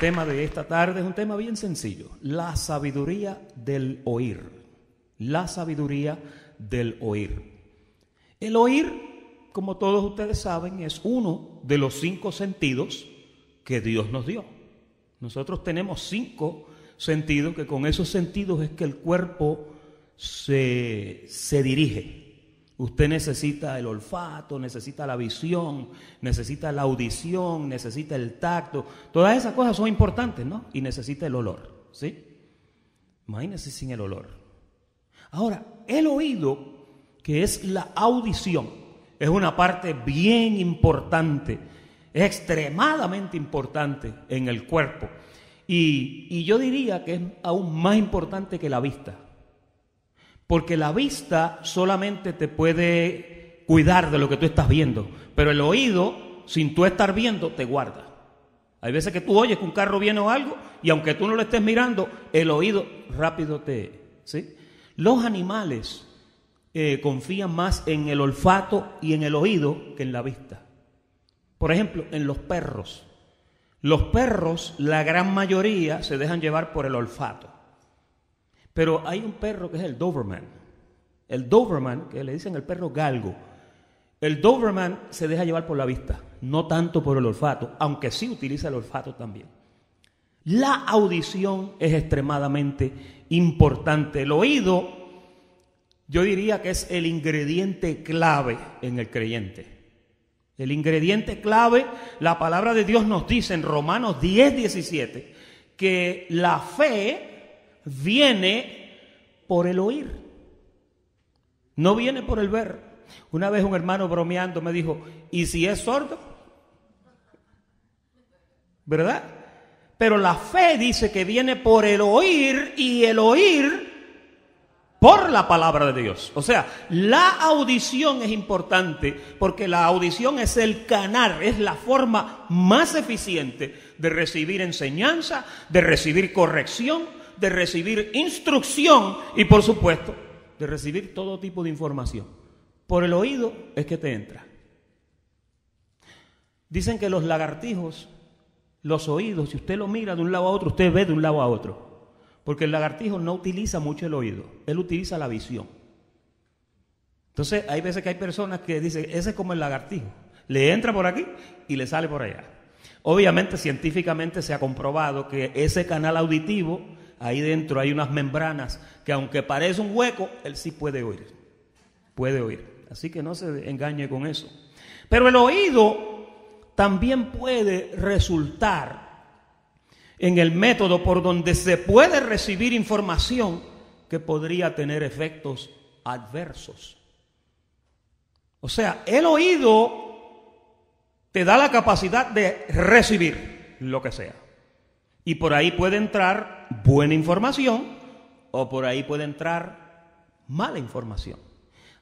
tema de esta tarde es un tema bien sencillo: la sabiduría del oír. La sabiduría del oír. El oír, como todos ustedes saben, es uno de los 5 sentidos que Dios nos dio. Nosotros tenemos 5 sentidos, que con esos sentidos es que el cuerpo se dirige. Usted necesita el olfato, necesita la visión, necesita la audición, necesita el tacto. Todas esas cosas son importantes, ¿no? Y necesita el olor, ¿sí? Imagínese sin el olor. Ahora, el oído, que es la audición, es una parte bien importante, es extremadamente importante en el cuerpo. Y yo diría que es aún más importante que la vista. Porque la vista solamente te puede cuidar de lo que tú estás viendo, pero el oído, sin tú estar viendo, te guarda. Hay veces que tú oyes que un carro viene o algo, y aunque tú no lo estés mirando, el oído rápido ¿sí? Los animales confían más en el olfato y en el oído que en la vista. Por ejemplo, en los perros. Los perros, la gran mayoría, se dejan llevar por el olfato. Pero hay un perro que es el Doberman. El Doberman, que le dicen el perro galgo. El Doberman se deja llevar por la vista, no tanto por el olfato, aunque sí utiliza el olfato también. La audición es extremadamente importante. El oído, yo diría que es el ingrediente clave en el creyente. El ingrediente clave, la palabra de Dios nos dice en Romanos 10:17, que la fe viene por el oír, no viene por el ver. Una vez un hermano bromeando me dijo: ¿y si es sordo? ¿Verdad? Pero la fe dice que viene por el oír, y el oír por la palabra de Dios. O sea, la audición es importante porque la audición es el canal, es la forma más eficiente de recibir enseñanza, de recibir corrección, de recibir instrucción y, por supuesto, de recibir todo tipo de información. Por el oído es que te entra. Dicen que los lagartijos, los oídos, si usted lo mira de un lado a otro, usted ve de un lado a otro. Porque el lagartijo no utiliza mucho el oído, él utiliza la visión. Entonces, hay veces que hay personas que dicen: ese es como el lagartijo, le entra por aquí y le sale por allá. Obviamente, científicamente se ha comprobado que ese canal auditivo, ahí dentro hay unas membranas que, aunque parece un hueco, él sí puede oír. Puede oír. Así que no se engañe con eso. Pero el oído también puede resultar en el método por donde se puede recibir información que podría tener efectos adversos. O sea, el oído te da la capacidad de recibir lo que sea. Y por ahí puede entrar buena información o por ahí puede entrar mala información.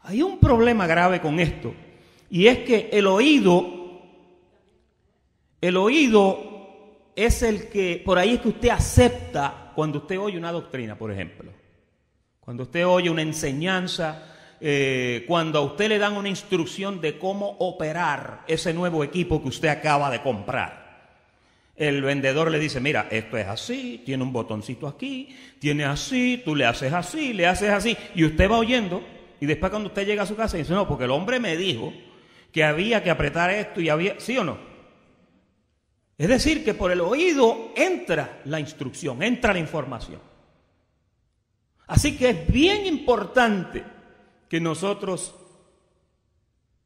Hay un problema grave con esto, y es que el oído es el que, por ahí es que usted acepta cuando usted oye una doctrina, por ejemplo. Cuando usted oye una enseñanza, cuando a usted le dan una instrucción de cómo operar ese nuevo equipo que usted acaba de comprar. El vendedor le dice: mira, esto es así, tiene un botoncito aquí, tiene así, tú le haces así, y usted va oyendo, y después cuando usted llega a su casa dice: no, porque el hombre me dijo que había que apretar esto y había, ¿sí o no? Es decir, que por el oído entra la instrucción, entra la información. Así que es bien importante que nosotros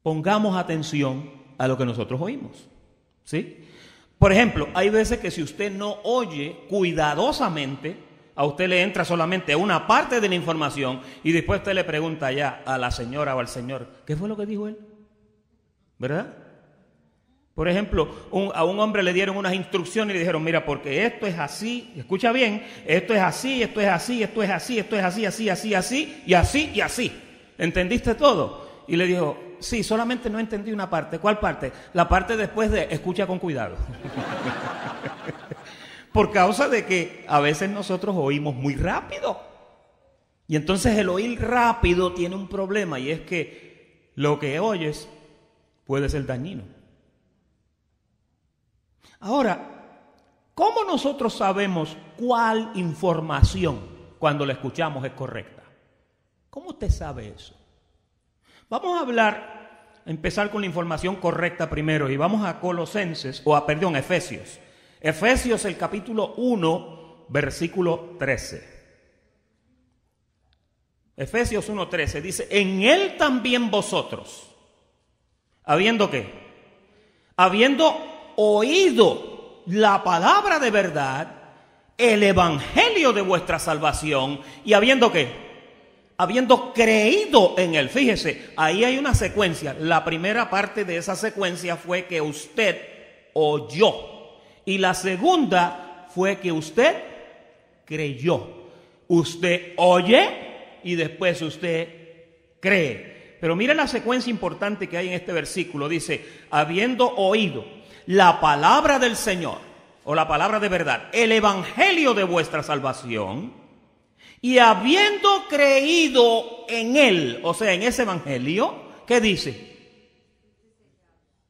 pongamos atención a lo que nosotros oímos, ¿sí? Por ejemplo, hay veces que si usted no oye cuidadosamente, a usted le entra solamente una parte de la información y después usted le pregunta ya a la señora o al señor: ¿qué fue lo que dijo él? ¿Verdad? Por ejemplo, a un hombre le dieron unas instrucciones y le dijeron: mira, porque esto es así, escucha bien, esto es así, esto es así, esto es así, esto es así, así, así, así, y así, y así. ¿Entendiste todo? Y le dijo: sí, solamente no entendí una parte. ¿Cuál parte? La parte después de escucha con cuidado. Por causa de que a veces nosotros oímos muy rápido. Y entonces el oír rápido tiene un problema, y es que lo que oyes puede ser dañino. Ahora, ¿Cómo nosotros sabemos cuál información cuando la escuchamos es correcta? ¿Cómo usted sabe eso? Vamos a empezar con la información correcta primero y vamos a Efesios. Efesios, el capítulo 1, versículo 13. Efesios 1:13 dice, en él también vosotros, ¿habiendo qué? Habiendo oído la palabra de verdad, el evangelio de vuestra salvación, y ¿habiendo qué? Habiendo creído en él. Fíjese, ahí hay una secuencia. La primera parte de esa secuencia fue que usted oyó, y la segunda fue que usted creyó. Usted oye y después usted cree. Pero mira la secuencia importante que hay en este versículo. Dice, habiendo oído la palabra del Señor, o la palabra de verdad, el evangelio de vuestra salvación, y habiendo creído en él, o sea, en ese evangelio, ¿qué dice?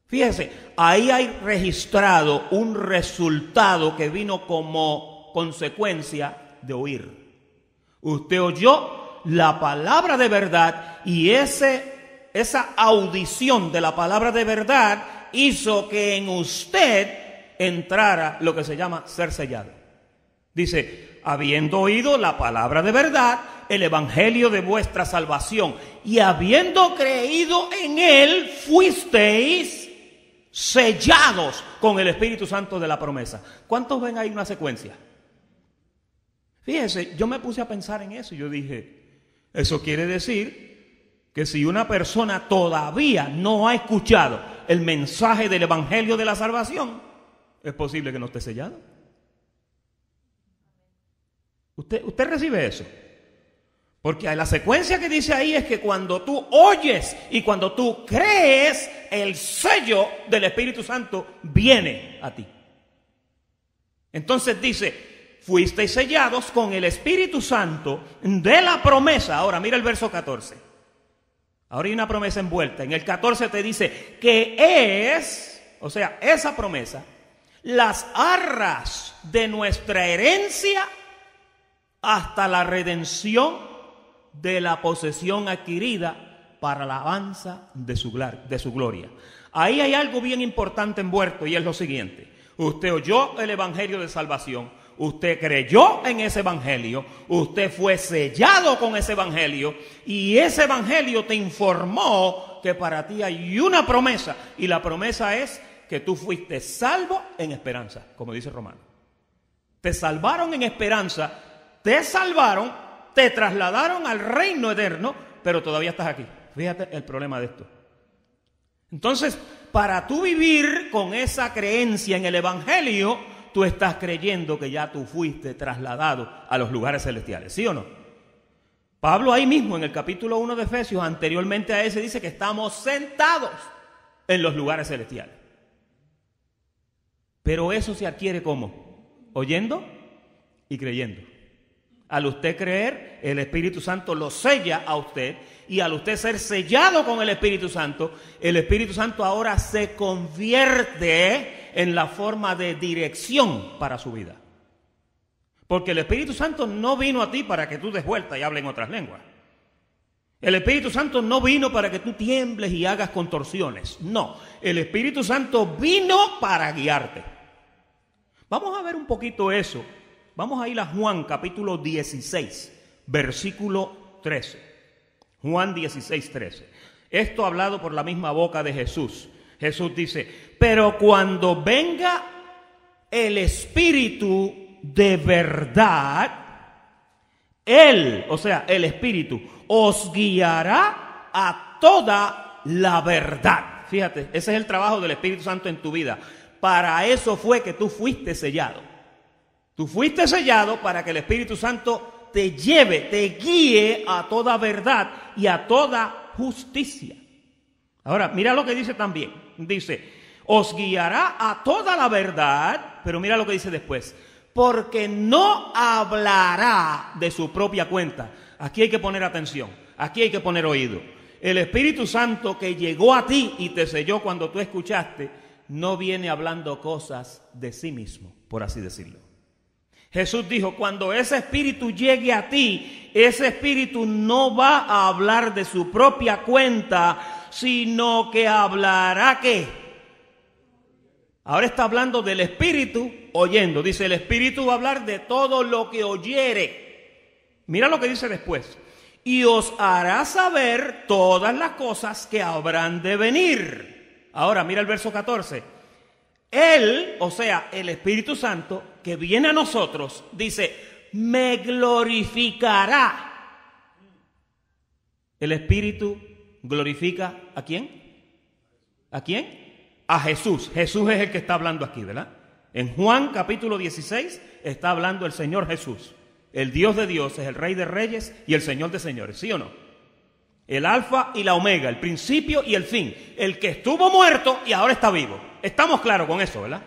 Fíjese, ahí hay registrado un resultado que vino como consecuencia de oír. Usted oyó la palabra de verdad y esa audición de la palabra de verdad hizo que en usted entrara lo que se llama ser sellado. Dice, habiendo oído la palabra de verdad, el evangelio de vuestra salvación, y habiendo creído en él, fuisteis sellados con el Espíritu Santo de la promesa. ¿Cuántos ven ahí una secuencia? Fíjense, yo me puse a pensar en eso y yo dije, eso quiere decir que si una persona todavía no ha escuchado el mensaje del evangelio de la salvación, es posible que no esté sellado. ¿Usted recibe eso? Porque la secuencia que dice ahí es que cuando tú oyes y cuando tú crees, el sello del Espíritu Santo viene a ti. Entonces dice, fuisteis sellados con el Espíritu Santo de la promesa. Ahora mira el verso 14. Ahora hay una promesa envuelta. En el 14 te dice que es, o sea, esa promesa, las arras de nuestra herencia hasta la redención de la posesión adquirida para la alabanza de su gloria. Ahí hay algo bien importante envuelto y es lo siguiente. Usted oyó el evangelio de salvación, usted creyó en ese evangelio, usted fue sellado con ese evangelio y ese evangelio te informó que para ti hay una promesa y la promesa es que tú fuiste salvo en esperanza, como dice Romano. Te salvaron en esperanza, te salvaron, te trasladaron al reino eterno, pero todavía estás aquí. Fíjate el problema de esto. Entonces, para tú vivir con esa creencia en el evangelio, tú estás creyendo que ya tú fuiste trasladado a los lugares celestiales, ¿sí o no? Pablo ahí mismo en el capítulo 1 de Efesios, anteriormente a ese, dice que estamos sentados en los lugares celestiales. Pero eso se adquiere ¿cómo? Oyendo y creyendo. Al usted creer, el Espíritu Santo lo sella a usted, y al usted ser sellado con el Espíritu Santo ahora se convierte en la forma de dirección para su vida. Porque el Espíritu Santo no vino a ti para que tú des vuelta y hables en otras lenguas. El Espíritu Santo no vino para que tú tiembles y hagas contorsiones. No, el Espíritu Santo vino para guiarte. Vamos a ver un poquito eso. Vamos a ir a Juan capítulo 16, versículo 13. Juan 16, 13. Esto hablado por la misma boca de Jesús. Jesús dice, pero cuando venga el Espíritu de verdad, Él, o sea, el Espíritu, os guiará a toda la verdad. Fíjate, ese es el trabajo del Espíritu Santo en tu vida. Para eso fue que tú fuiste sellado. Tú fuiste sellado para que el Espíritu Santo te lleve, te guíe a toda verdad y a toda justicia. Ahora, mira lo que dice también. Dice, os guiará a toda la verdad, pero mira lo que dice después. Porque no hablará de su propia cuenta. Aquí hay que poner atención, aquí hay que poner oído. El Espíritu Santo que llegó a ti y te selló cuando tú escuchaste, no viene hablando cosas de sí mismo, por así decirlo. Jesús dijo, cuando ese espíritu llegue a ti, ese espíritu no va a hablar de su propia cuenta, sino que hablará ¿qué? Ahora está hablando del espíritu oyendo. Dice, el espíritu va a hablar de todo lo que oyere. Mira lo que dice después. Y os hará saber todas las cosas que habrán de venir. Ahora mira el verso 14. Él, o sea, el Espíritu Santo que viene a nosotros, dice, me glorificará. El Espíritu glorifica ¿a quién? ¿A quién? A Jesús. Jesús es el que está hablando aquí, ¿verdad? En Juan capítulo 16 está hablando el Señor Jesús. El Dios de dioses, el Rey de reyes y el Señor de señores, ¿sí o no? El alfa y la omega, el principio y el fin. El que estuvo muerto y ahora está vivo. Estamos claros con eso, ¿verdad?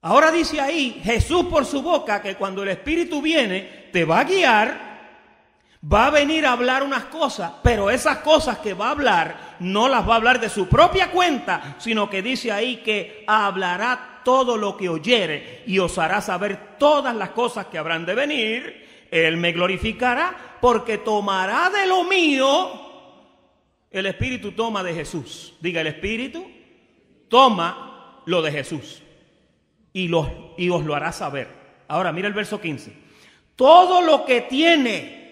Ahora dice ahí Jesús por su boca que cuando el Espíritu viene te va a guiar, va a venir a hablar unas cosas, pero esas cosas que va a hablar no las va a hablar de su propia cuenta, sino que dice ahí que hablará todo lo que oyere y os hará saber todas las cosas que habrán de venir. Él me glorificará porque tomará de lo mío. El Espíritu toma de Jesús. Diga, el Espíritu toma lo de Jesús y os lo hará saber. Ahora mira el verso 15. Todo lo que tiene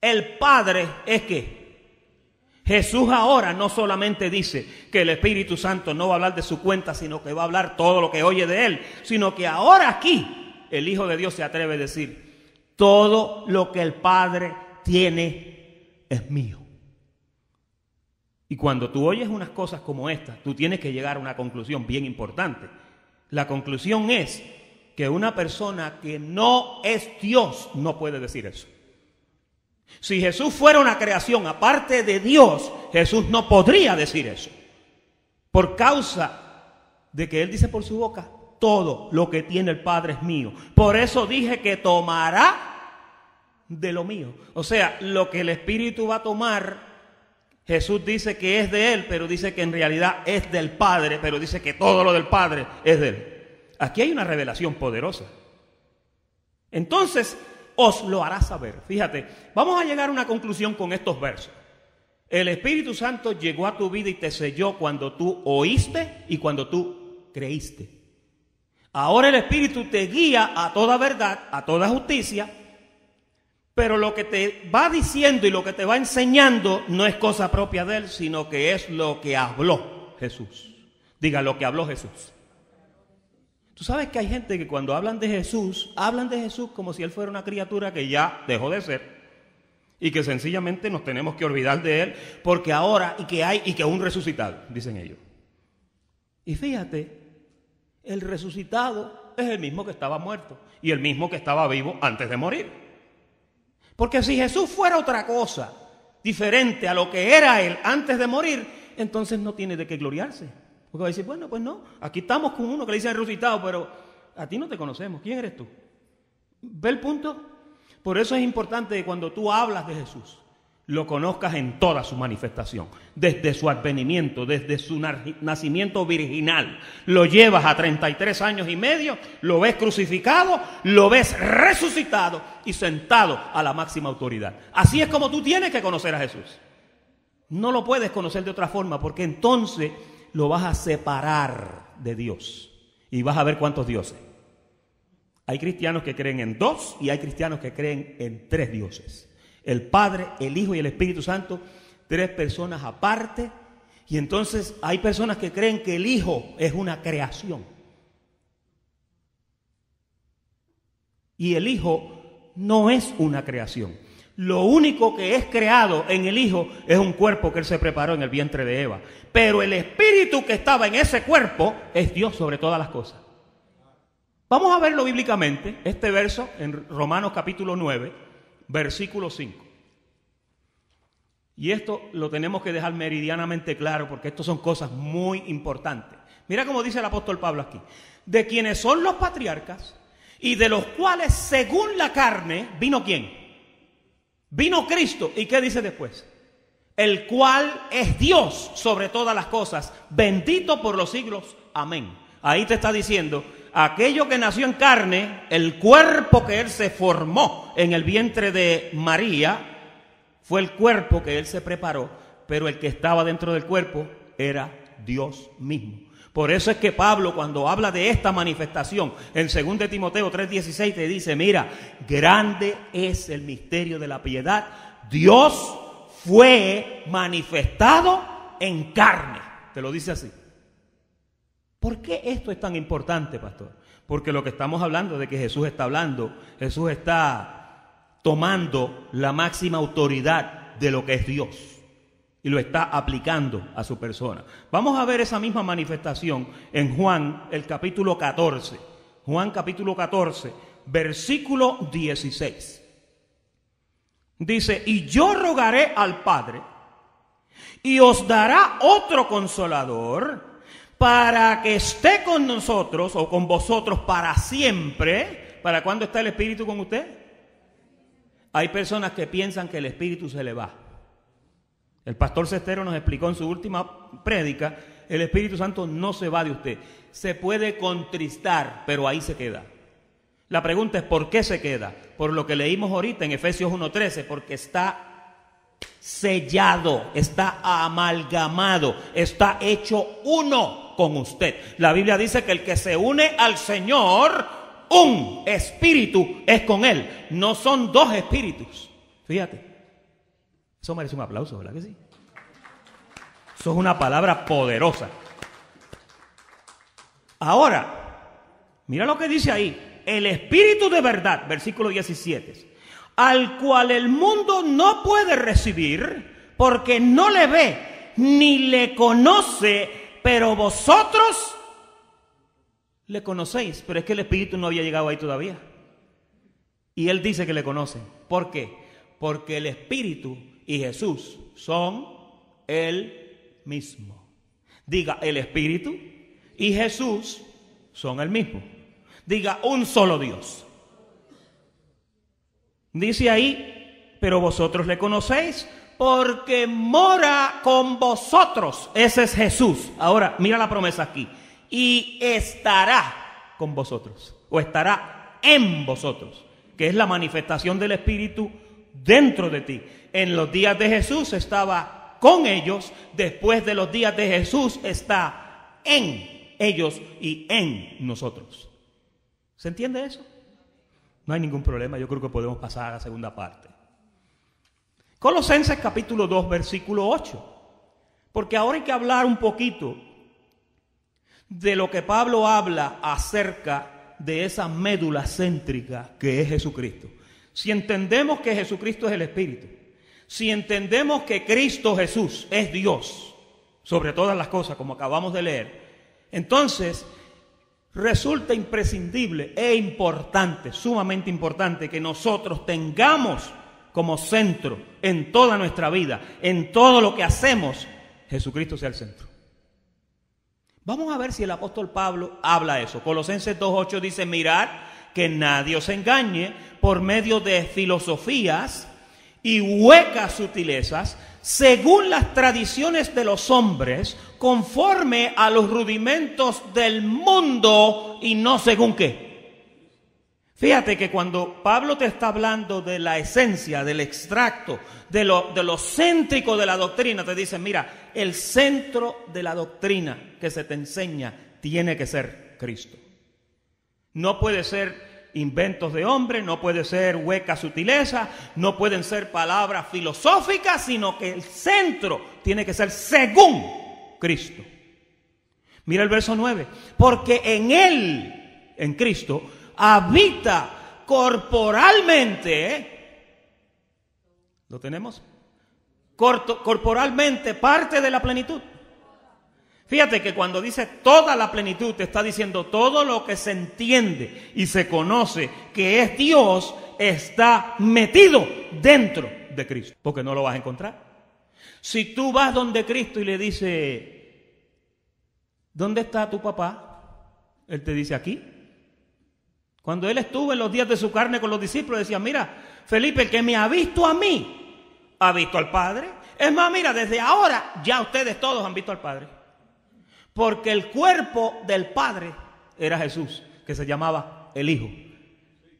el Padre es que Jesús ahora no solamente dice que el Espíritu Santo no va a hablar de su cuenta, sino que va a hablar todo lo que oye de Él, sino que ahora aquí el Hijo de Dios se atreve a decir, todo lo que el Padre tiene es mío. Y cuando tú oyes unas cosas como esta, tú tienes que llegar a una conclusión bien importante. La conclusión es que una persona que no es Dios no puede decir eso. Si Jesús fuera una creación aparte de Dios, Jesús no podría decir eso. Por causa de que Él dice por su boca, todo lo que tiene el Padre es mío. Por eso dije que tomará de lo mío. O sea, lo que el Espíritu va a tomar, Jesús dice que es de Él, pero dice que en realidad es del Padre, pero dice que todo lo del Padre es de Él. Aquí hay una revelación poderosa. Entonces, os lo hará saber. Fíjate, vamos a llegar a una conclusión con estos versos. El Espíritu Santo llegó a tu vida y te selló cuando tú oíste y cuando tú creíste. Ahora el Espíritu te guía a toda verdad, a toda justicia, pero lo que te va diciendo y lo que te va enseñando no es cosa propia de Él, sino que es lo que habló Jesús. Diga, lo que habló Jesús. Tú sabes que hay gente que cuando hablan de Jesús como si Él fuera una criatura que ya dejó de ser y que sencillamente nos tenemos que olvidar de Él porque ahora y que un resucitado, dicen ellos. Y fíjate, el resucitado es el mismo que estaba muerto y el mismo que estaba vivo antes de morir. Porque si Jesús fuera otra cosa diferente a lo que era Él antes de morir, entonces no tiene de qué gloriarse. Porque va a decir, bueno, pues no, aquí estamos con uno que le dice resucitado, pero a ti no te conocemos. ¿Quién eres tú? ¿Ve el punto? Por eso es importante que cuando tú hablas de Jesús, lo conozcas en toda su manifestación. Desde su advenimiento, desde su nacimiento virginal. Lo llevas a 33 años y medio, lo ves crucificado, lo ves resucitado y sentado a la máxima autoridad. Así es como tú tienes que conocer a Jesús. No lo puedes conocer de otra forma porque entonces lo vas a separar de Dios y vas a ver cuántos dioses. Hay cristianos que creen en 2 y hay cristianos que creen en 3 dioses. El Padre, el Hijo y el Espíritu Santo, 3 personas aparte. Y entonces hay personas que creen que el Hijo es una creación. Y el Hijo no es una creación. Lo único que es creado en el Hijo es un cuerpo que Él se preparó en el vientre de Eva. Pero el Espíritu que estaba en ese cuerpo es Dios sobre todas las cosas. Vamos a verlo bíblicamente, este verso en Romanos capítulo 9, versículo 5. Y esto lo tenemos que dejar meridianamente claro porque esto son cosas muy importantes. Mira cómo dice el apóstol Pablo aquí. De quienes son los patriarcas y de los cuales según la carne vino ¿quién? Vino Cristo. ¿Y qué dice después? el cual es Dios sobre todas las cosas, bendito por los siglos. Amén. Ahí te está diciendo, aquello que nació en carne, el cuerpo que Él se formó en el vientre de María, fue el cuerpo que Él se preparó, pero el que estaba dentro del cuerpo era Dios mismo. Por eso es que Pablo, cuando habla de esta manifestación, en 2 Timoteo 3:16 te dice, mira, grande es el misterio de la piedad. Dios fue manifestado en carne. Te lo dice así. ¿Por qué esto es tan importante, pastor? Porque lo que estamos hablando de que Jesús está hablando, Jesús está tomando la máxima autoridad de lo que es Dios y lo está aplicando a su persona. Vamos a ver esa misma manifestación en Juan, el capítulo 14. Juan capítulo 14, versículo 16. Dice, y yo rogaré al Padre y os dará otro consolador para que esté con nosotros o con vosotros para siempre. ¿Para cuándo está el Espíritu con usted? Hay personas que piensan que el Espíritu se le va. El pastor Cestero nos explicó en su última prédica, el Espíritu Santo no se va de usted. Se puede contristar, pero ahí se queda. La pregunta es, ¿por qué se queda? Por lo que leímos ahorita en Efesios 1:13, porque está sellado, está amalgamado, está hecho uno con usted. La Biblia dice que el que se une al Señor, un espíritu es con Él. No son dos espíritus. Fíjate. Eso merece un aplauso, ¿verdad que sí? Eso es una palabra poderosa. Ahora, mira lo que dice ahí. El Espíritu de verdad, versículo 17, al cual el mundo no puede recibir porque no le ve ni le conoce, pero vosotros le conocéis. Pero es que el Espíritu no había llegado ahí todavía. Y Él dice que le conocen. ¿Por qué? Porque el Espíritu y Jesús son el mismo. Diga, el Espíritu y Jesús son el mismo. Diga, un solo Dios. Dice ahí, pero vosotros le conocéis porque mora con vosotros. Ese es Jesús. Ahora, mira la promesa aquí. Y estará con vosotros, o estará en vosotros, que es la manifestación del Espíritu dentro de ti. En los días de Jesús estaba con ellos, después de los días de Jesús está en ellos y en nosotros. ¿Se entiende eso? No hay ningún problema, yo creo que podemos pasar a la segunda parte. Colosenses capítulo 2, versículo 8. Porque ahora hay que hablar un poquito de lo que Pablo habla acerca de esa médula céntrica que es Jesucristo. Si entendemos que Jesucristo es el Espíritu, si entendemos que Cristo Jesús es Dios sobre todas las cosas, como acabamos de leer, entonces resulta imprescindible e importante, sumamente importante, que nosotros tengamos como centro en toda nuestra vida, en todo lo que hacemos, Jesucristo sea el centro. Vamos a ver si el apóstol Pablo habla eso. Colosenses 2:8 dice, mirad que nadie os engañe por medio de filosofías y huecas sutilezas, según las tradiciones de los hombres, conforme a los rudimentos del mundo y no según qué. Fíjate que cuando Pablo te está hablando de la esencia, del extracto, de lo céntrico de la doctrina, te dice, mira, el centro de la doctrina que se te enseña tiene que ser Cristo. No puede ser inventos de hombre, no puede ser hueca sutileza, no pueden ser palabras filosóficas, sino que el centro tiene que ser según Cristo. Mira el verso 9, porque en Él, en Cristo, habita corporalmente, ¿lo tenemos? Corporalmente parte de la plenitud. Fíjate que cuando dice toda la plenitud, te está diciendo todo lo que se entiende y se conoce que es Dios, está metido dentro de Cristo, porque no lo vas a encontrar. Si tú vas donde Cristo y le dices, ¿dónde está tu papá? Él te dice, aquí. Cuando Él estuvo en los días de su carne con los discípulos, decía, mira, Felipe, el que me ha visto a mí, ha visto al Padre. Es más, mira, desde ahora ya ustedes todos han visto al Padre. Porque el cuerpo del Padre era Jesús, que se llamaba el Hijo.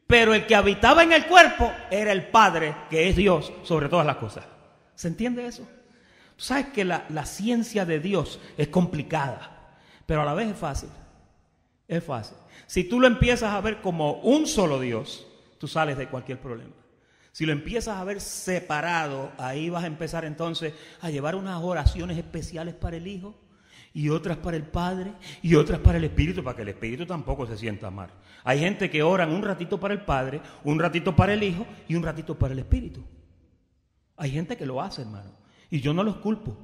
Pero el que habitaba en el cuerpo era el Padre, que es Dios sobre todas las cosas. ¿Se entiende eso? Sabes que la ciencia de Dios es complicada, pero a la vez es fácil. Es fácil. Si tú lo empiezas a ver como un solo Dios, tú sales de cualquier problema. Si lo empiezas a ver separado, ahí vas a empezar entonces a llevar unas oraciones especiales para el Hijo, y otras para el Padre, y otras para el Espíritu, para que el Espíritu tampoco se sienta mal. Hay gente que oran un ratito para el Padre, un ratito para el Hijo, y un ratito para el Espíritu. Hay gente que lo hace, hermano, y yo no los culpo.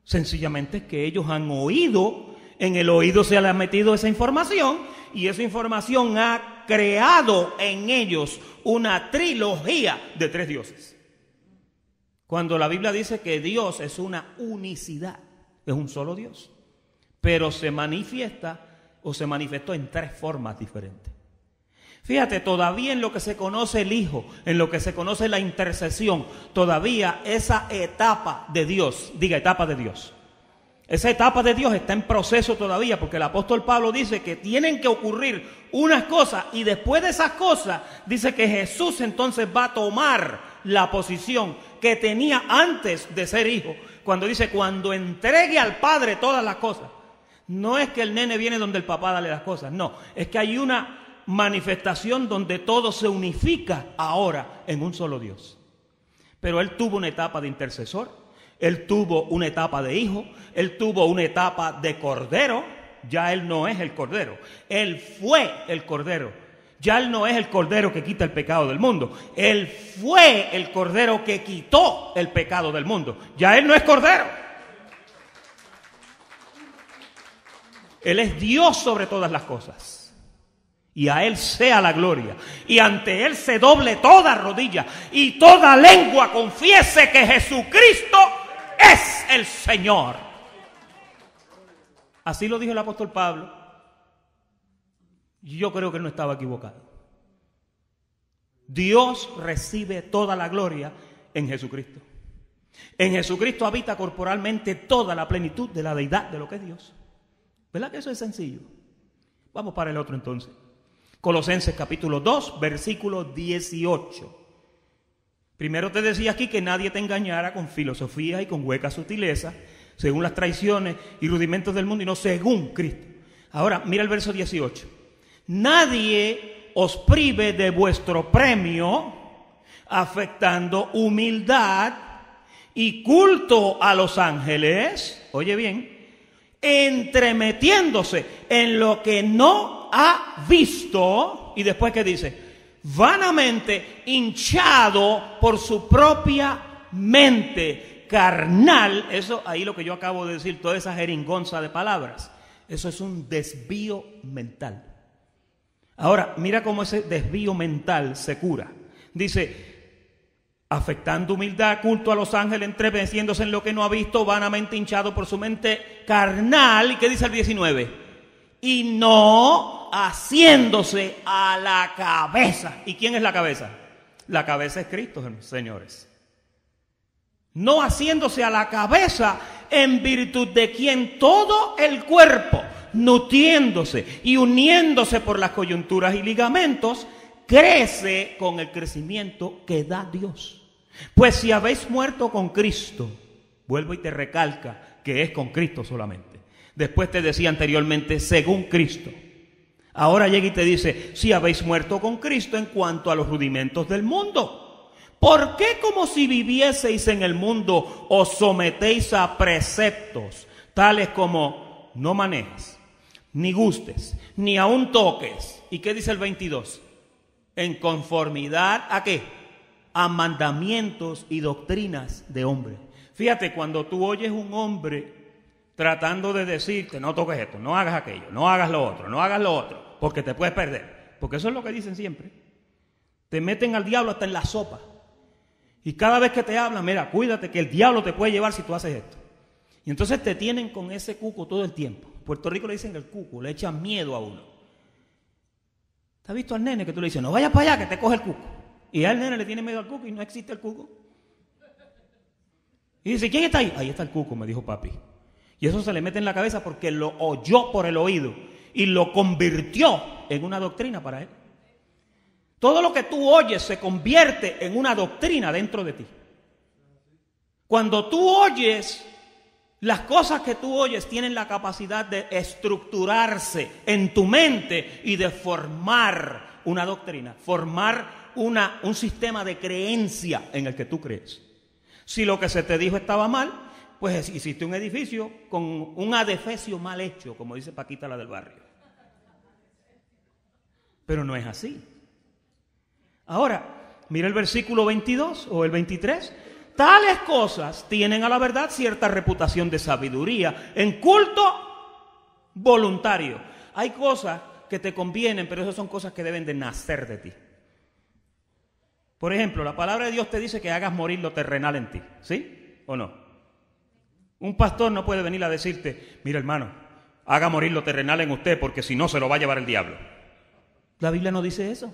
Sencillamente es que ellos han oído, en el oído se les ha metido esa información, y esa información ha creado en ellos una trilogía de 3 dioses. Cuando la Biblia dice que Dios es una unicidad, es un solo Dios, pero se manifiesta o se manifestó en 3 formas diferentes. Fíjate, todavía en lo que se conoce el Hijo, en lo que se conoce la intercesión, todavía esa etapa de Dios, diga etapa de Dios, esa etapa de Dios está en proceso todavía, porque el apóstol Pablo dice que tienen que ocurrir unas cosas, y después de esas cosas dice que Jesús entonces va a tomar la posición que tenía antes de ser hijo, cuando dice, cuando entregue al Padre todas las cosas. No es que el nene viene donde el papá dale las cosas, no, es que hay una manifestación donde todo se unifica ahora en un solo Dios. Pero él tuvo una etapa de intercesor, él tuvo una etapa de hijo, él tuvo una etapa de cordero. Ya él no es el cordero, él fue el cordero. Ya él no es el cordero que quita el pecado del mundo, él fue el cordero que quitó el pecado del mundo. Ya él no es cordero, él es Dios sobre todas las cosas. Y a Él sea la gloria, y ante Él se doble toda rodilla, y toda lengua confiese que Jesucristo es el Señor. Así lo dijo el apóstol Pablo, y yo creo que él no estaba equivocado. Dios recibe toda la gloria en Jesucristo. En Jesucristo habita corporalmente toda la plenitud de la deidad de lo que es Dios. ¿Verdad que eso es sencillo? Vamos para el otro entonces. Colosenses capítulo 2, versículo 18. Primero te decía aquí que nadie te engañara con filosofía y con huecas sutilezas, según las traiciones y rudimentos del mundo, y no según Cristo. Ahora, mira el verso 18. Nadie os prive de vuestro premio, afectando humildad y culto a los ángeles, oye bien, entremetiéndose en lo que no ha visto, y después ¿qué dice? Vanamente hinchado por su propia mente carnal. Eso ahí lo que yo acabo de decir, toda esa jeringonza de palabras, eso es un desvío mental. Ahora, mira cómo ese desvío mental se cura. Dice, afectando humildad, culto a los ángeles, entremeciéndose en lo que no ha visto, vanamente hinchado por su mente carnal. ¿Y qué dice el 19? Y no haciéndose a la cabeza. ¿Y quién es la cabeza? La cabeza es Cristo, señores. No haciéndose a la cabeza, en virtud de quien todo el cuerpo, nutriéndose y uniéndose por las coyunturas y ligamentos, crece con el crecimiento que da Dios. Pues si habéis muerto con Cristo, vuelvo y te recalca que es con Cristo solamente. Después te decía anteriormente, según Cristo. Ahora llega y te dice, si habéis muerto con Cristo en cuanto a los rudimentos del mundo. ¿Por qué como si vivieseis en el mundo os sometéis a preceptos tales como no manejes, ni gustes, ni aun toques? ¿Y qué dice el 22? En conformidad ¿a qué? A mandamientos y doctrinas de hombre. Fíjate, cuando tú oyes un hombre tratando de decirte, no toques esto, no hagas aquello, no hagas lo otro, porque te puedes perder. Porque eso es lo que dicen siempre. Te meten al diablo hasta en la sopa. Y cada vez que te hablan, mira, cuídate que el diablo te puede llevar si tú haces esto. Y entonces te tienen con ese cuco todo el tiempo. En Puerto Rico le dicen el cuco, le echan miedo a uno. ¿Te has visto al nene que tú le dices, no vayas para allá que te coge el cuco? Y al nene le tiene miedo al cuco y no existe el cuco. Y dice, ¿quién está ahí? Ahí está el cuco, me dijo papi. Y eso se le mete en la cabeza porque lo oyó por el oído y lo convirtió en una doctrina para él. Todo lo que tú oyes se convierte en una doctrina dentro de ti. Cuando tú oyes, las cosas que tú oyes tienen la capacidad de estructurarse en tu mente y de formar una doctrina, formar un sistema de creencia en el que tú crees. Si lo que se te dijo estaba mal, pues hiciste un edificio con un adefesio mal hecho, como dice Paquita la del barrio. Pero no es así. Ahora, mira el versículo 22 o el 23. Tales cosas tienen a la verdad cierta reputación de sabiduría en culto voluntario. Hay cosas que te convienen, pero esas son cosas que deben de nacer de ti. Por ejemplo, la palabra de Dios te dice que hagas morir lo terrenal en ti, ¿sí o no? Un pastor no puede venir a decirte, mira hermano, haga morir lo terrenal en usted porque si no se lo va a llevar el diablo. La Biblia no dice eso,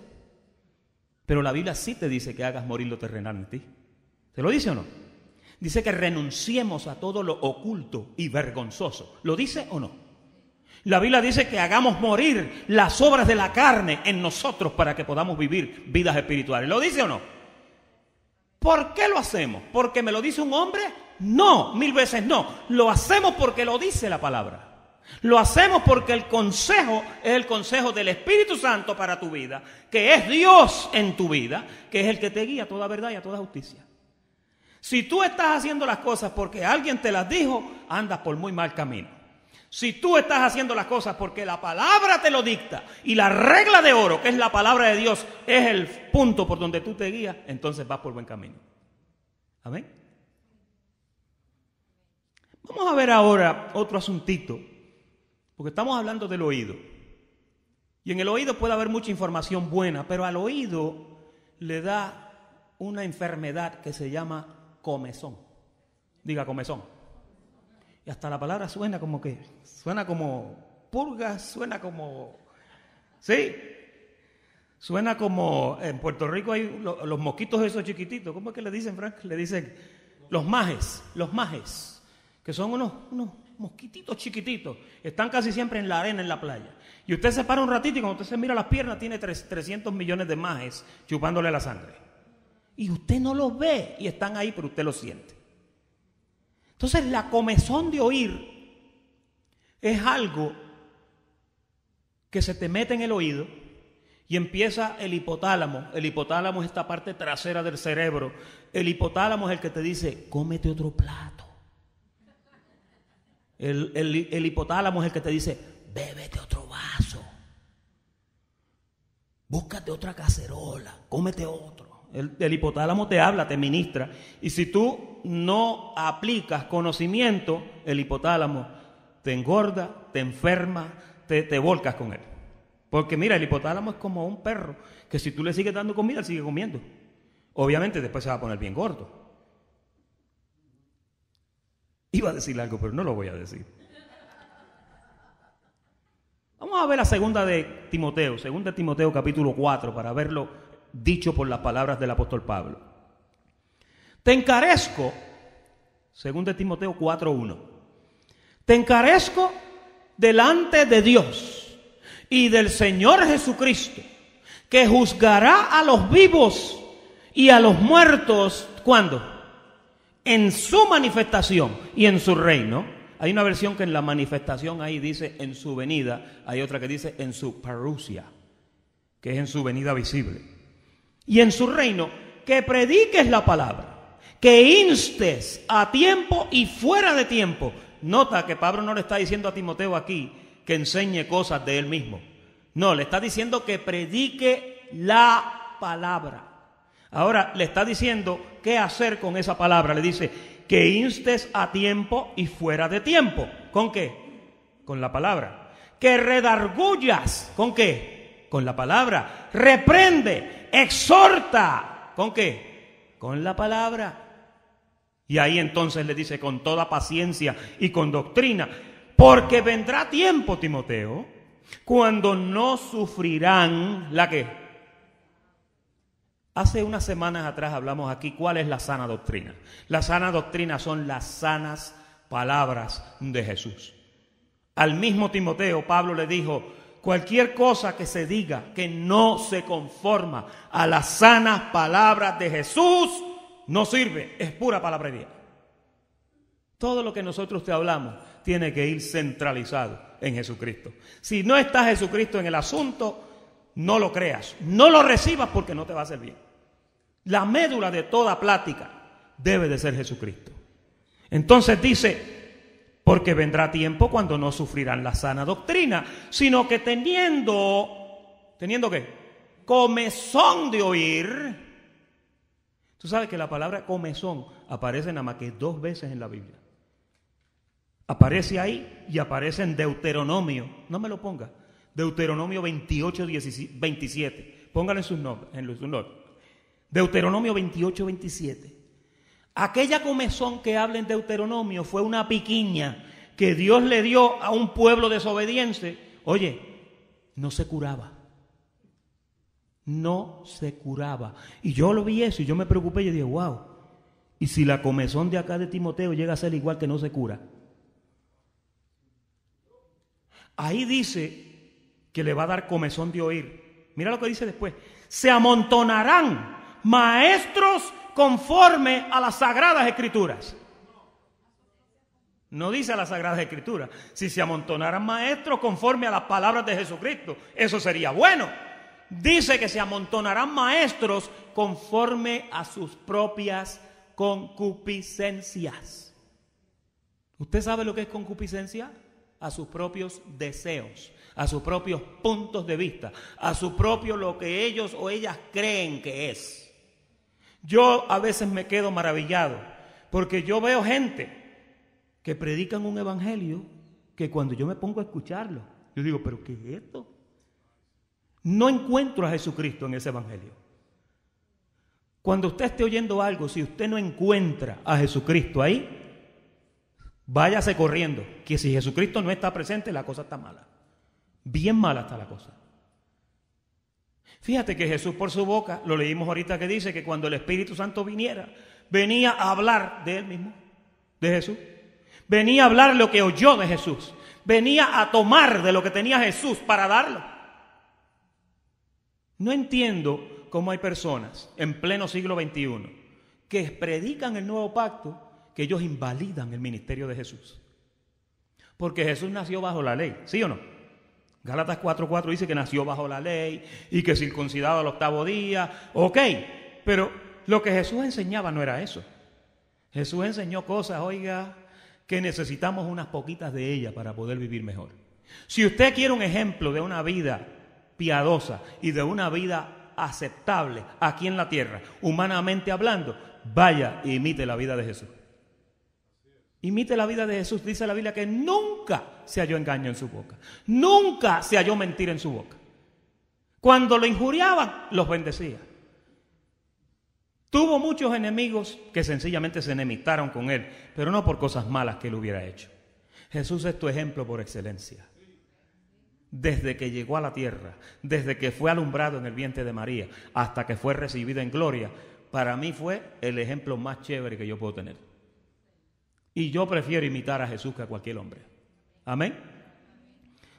pero la Biblia sí te dice que hagas morir lo terrenal en ti. ¿Te lo dice o no? Dice que renunciemos a todo lo oculto y vergonzoso. ¿Lo dice o no? La Biblia dice que hagamos morir las obras de la carne en nosotros para que podamos vivir vidas espirituales. ¿Lo dice o no? ¿Por qué lo hacemos? ¿Porque me lo dice un hombre? No, 1000 veces no. Lo hacemos porque lo dice la palabra. Lo hacemos porque el consejo es el consejo del Espíritu Santo para tu vida, que es Dios en tu vida, que es el que te guía a toda verdad y a toda justicia. Si tú estás haciendo las cosas porque alguien te las dijo, andas por muy mal camino. Si tú estás haciendo las cosas porque la palabra te lo dicta y la regla de oro, que es la palabra de Dios, es el punto por donde tú te guías, entonces vas por buen camino. Amén. Vamos a ver ahora otro asuntito, porque estamos hablando del oído. Y en el oído puede haber mucha información buena, pero al oído le da una enfermedad que se llama comezón. Diga comezón. Y hasta la palabra suena como purga, suena como, ¿sí? Suena como, en Puerto Rico hay los mosquitos esos chiquititos, ¿cómo es que le dicen, Frank? Le dicen los majes, que son unos mosquititos chiquititos, están casi siempre en la arena, en la playa. Y usted se para un ratito y cuando usted se mira las piernas tiene 300 millones de majes chupándole la sangre. Y usted no los ve y están ahí, pero usted los siente. Entonces la comezón de oír es algo que se te mete en el oído y empieza el hipotálamo. El hipotálamo es esta parte trasera del cerebro. El hipotálamo es el que te dice, cómete otro plato. El hipotálamo es el que te dice, bébete otro vaso. Búscate otra cacerola, cómete otro. El hipotálamo te habla, te ministra. Y si tú no aplicas conocimiento, el hipotálamo te engorda, te enferma, te volcas con él. Porque mira, el hipotálamo es como un perro, que si tú le sigues dando comida, él sigue comiendo. Obviamente después se va a poner bien gordo. Iba a decir algo, pero no lo voy a decir. Vamos a ver la segunda de Timoteo capítulo 4, para verlo dicho por las palabras del apóstol Pablo. Te encarezco, 2 Timoteo 4:1, te encarezco delante de Dios y del Señor Jesucristo, que juzgará a los vivos y a los muertos, ¿cuándo? En su manifestación y en su reino. Hay una versión que en la manifestación ahí dice en su venida, hay otra que dice en su parusia, que es en su venida visible. Y en su reino, que prediques la palabra, que instes a tiempo y fuera de tiempo. Nota que Pablo no le está diciendo a Timoteo aquí que enseñe cosas de él mismo. No, le está diciendo que predique la palabra. Ahora le está diciendo qué hacer con esa palabra. Le dice que instes a tiempo y fuera de tiempo. ¿Con qué? Con la palabra. Que redargullas. ¿Con qué? Con la palabra. Reprende. Exhorta. ¿Con qué? Con la palabra. Y ahí entonces le dice con toda paciencia y con doctrina, porque vendrá tiempo, Timoteo, cuando no sufrirán la que Hace unas semanas atrás hablamos aquí cuál es la sana doctrina. La sana doctrina son las sanas palabras de Jesús. Al mismo Timoteo, Pablo le dijo, cualquier cosa que se diga que no se conforma a las sanas palabras de Jesús, no sirve, es pura palabrería. Todo lo que nosotros te hablamos tiene que ir centralizado en Jesucristo. Si no está Jesucristo en el asunto, no lo creas, no lo recibas porque no te va a servir. La médula de toda plática debe de ser Jesucristo. Entonces dice, porque vendrá tiempo cuando no sufrirán la sana doctrina, sino que ¿teniendo qué? Comezón de oír. Tú sabes que la palabra comezón aparece nada más que 2 veces en la Biblia. Aparece ahí y aparece en Deuteronomio. No me lo ponga. Deuteronomio 28, 27. Póngalo en sus nombres. Deuteronomio 28, 27. Aquella comezón que habla en Deuteronomio fue una piquiña que Dios le dio a un pueblo desobediente. Oye, no se curaba. No se curaba. Y yo lo vi eso y yo me preocupé y yo dije, wow. ¿Y si la comezón de acá de Timoteo llega a ser igual que no se cura? Ahí dice que le va a dar comezón de oír. Mira lo que dice después. Se amontonarán maestros conforme a las Sagradas Escrituras. No dice a las Sagradas Escrituras. Si se amontonaran maestros conforme a las palabras de Jesucristo, eso sería bueno. Dice que se amontonarán maestros conforme a sus propias concupiscencias. ¿Usted sabe lo que es concupiscencia? A sus propios deseos, a sus propios puntos de vista, a su propio lo que ellos o ellas creen que es. Yo a veces me quedo maravillado porque yo veo gente que predican un evangelio que cuando yo me pongo a escucharlo, yo digo, ¿pero qué es esto? No encuentro a Jesucristo en ese evangelio. Cuando usted esté oyendo algo, si usted no encuentra a Jesucristo ahí, váyase corriendo, que si Jesucristo no está presente, la cosa está mala. Bien mala está la cosa. Fíjate que Jesús por su boca, lo leímos ahorita que dice que cuando el Espíritu Santo viniera, venía a hablar de él mismo, de Jesús. Venía a hablar lo que oyó de Jesús. Venía a tomar de lo que tenía Jesús para darlo. No entiendo cómo hay personas en pleno siglo XXI que predican el nuevo pacto, que ellos invalidan el ministerio de Jesús. Porque Jesús nació bajo la ley, ¿sí o no? Gálatas 4:4 dice que nació bajo la ley y que circuncidado al 8º día. Ok, pero lo que Jesús enseñaba no era eso. Jesús enseñó cosas, oiga, que necesitamos unas poquitas de ellas para poder vivir mejor. Si usted quiere un ejemplo de una vida piadosa y de una vida aceptable aquí en la tierra, humanamente hablando, vaya e imite la vida de Jesús. Imite la vida de Jesús. Dice la Biblia que nunca se halló engaño en su boca. Nunca se halló mentira en su boca. Cuando lo injuriaban, los bendecía. Tuvo muchos enemigos que sencillamente se enemistaron con él, pero no por cosas malas que él hubiera hecho. Jesús es tu ejemplo por excelencia. Desde que llegó a la tierra, desde que fue alumbrado en el vientre de María, hasta que fue recibido en gloria, para mí fue el ejemplo más chévere que yo puedo tener. Y yo prefiero imitar a Jesús que a cualquier hombre. Amén.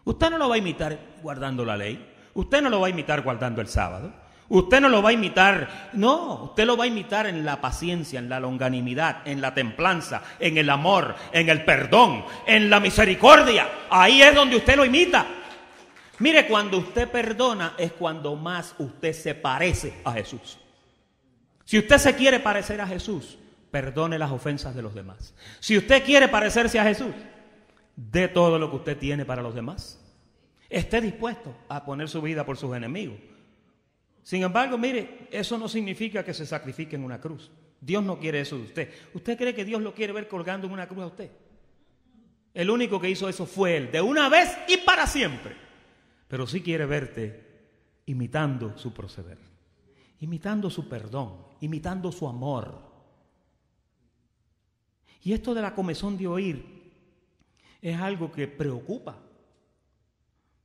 Usted no lo va a imitar guardando la ley. Usted no lo va a imitar guardando el sábado. Usted no lo va a imitar, no, usted lo va a imitar en la paciencia, en la longanimidad, en la templanza, en el amor, en el perdón, en la misericordia. Ahí es donde usted lo imita. Mire, cuando usted perdona es cuando más usted se parece a Jesús. Si usted se quiere parecer a Jesús, perdone las ofensas de los demás. Si usted quiere parecerse a Jesús, dé todo lo que usted tiene para los demás. Esté dispuesto a poner su vida por sus enemigos. Sin embargo, mire, eso no significa que se sacrifique en una cruz. Dios no quiere eso de usted. ¿Usted cree que Dios lo quiere ver colgando en una cruz a usted? El único que hizo eso fue Él, de una vez y para siempre. Pero sí quiere verte imitando su proceder, imitando su perdón, imitando su amor. Y esto de la comezón de oír es algo que preocupa.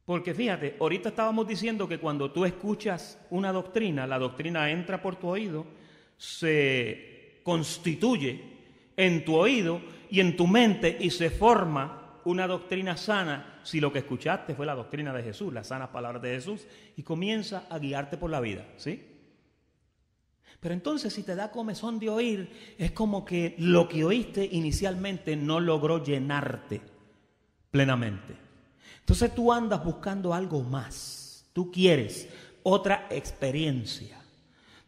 Porque fíjate, ahorita estábamos diciendo que cuando tú escuchas una doctrina, la doctrina entra por tu oído, se constituye en tu oído y en tu mente y se forma una doctrina sana si lo que escuchaste fue la doctrina de Jesús, las sanas palabras de Jesús, y comienza a guiarte por la vida, ¿sí? Pero entonces si te da comezón de oír, es como que lo que oíste inicialmente no logró llenarte plenamente. Entonces tú andas buscando algo más. Tú quieres otra experiencia.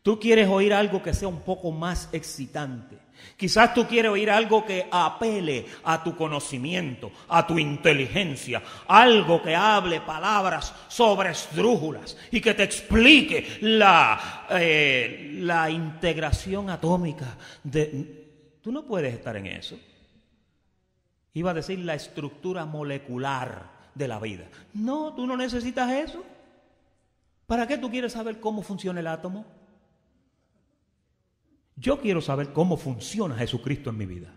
Tú quieres oír algo que sea un poco más excitante. Quizás tú quieres oír algo que apele a tu conocimiento, a tu inteligencia. Algo que hable palabras sobre esdrújulas y que te explique la integración atómica. Tú no puedes estar en eso. Iba a decir la estructura molecular de la vida. No, tú no necesitas eso. ¿Para qué tú quieres saber cómo funciona el átomo? Yo quiero saber cómo funciona Jesucristo en mi vida.